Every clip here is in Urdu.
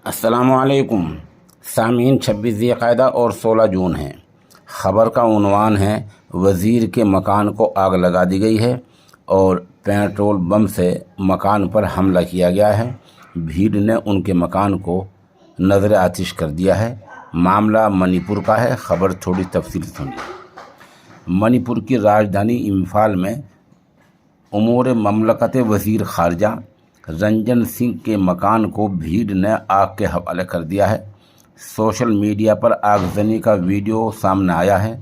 السلام علیکم سامعین، 26 ذی القعدہ اور 16 جون ہے۔ خبر کا عنوان ہے وزیر کے مکان کو آگ لگا دی گئی ہے اور پیٹرول بم سے مکان پر حملہ کیا گیا ہے۔ بھیڑ نے ان کے مکان کو نظر آتش کر دیا ہے۔ معاملہ منی پور کا ہے۔ خبر تھوڑی تفصیل سنیے۔ منی پور کی راجدھانی امپھال میں امور مملکت وزیر خارجہ رنجن سنگھ کے مکان کو بھیڑ نے آگ کے حوالے کر دیا ہے۔ سوشل میڈیا پر آگزنی کا ویڈیو سامنے آیا ہے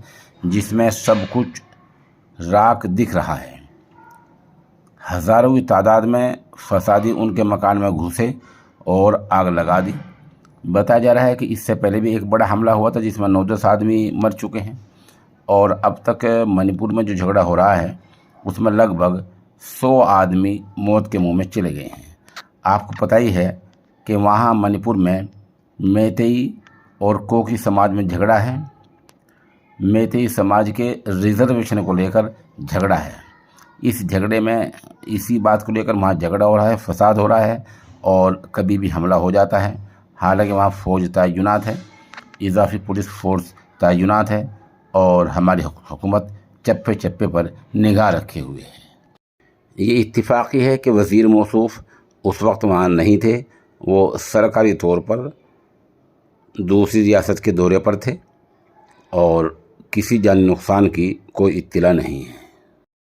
جس میں سب کچھ راکھ دکھ رہا ہے۔ ہزاروں کی تعداد میں فسادی ان کے مکان میں گھسے اور آگ لگا دی۔ بتایا جا رہا ہے کہ اس سے پہلے بھی ایک بڑا حملہ ہوا تھا جس میں 9-10 آدمی مر چکے ہیں، اور اب تک منی پور میں جو جھگڑا ہو رہا ہے اس میں لگ بھگ 100 آدمی موت کے منہ میں چلے گئے ہیں۔ آپ کو پتہ ہی ہے کہ وہاں منی پور میں میتئی اور کوکی سماج میں جھگڑا ہے۔ میتئی سماج کے ریزرویشن کو لے کر جھگڑا ہے۔ اس جھگڑے میں اسی بات کو لے کر وہاں جھگڑا ہو رہا ہے، فساد ہو رہا ہے اور کبھی بھی حملہ ہو جاتا ہے۔ حالانکہ وہاں فوج تعینات ہے، اضافی پولیس فورس تعینات ہے اور ہماری حکومت چپے چپے پر نگاہ رکھے ہوئے ہے۔ یہ اتفاقی ہے کہ وزیر موصوف اس وقت وہاں نہیں تھے، وہ سرکاری طور پر دوسری ریاست کے دورے پر تھے اور کسی جانی نقصان کی کوئی اطلاع نہیں ہے۔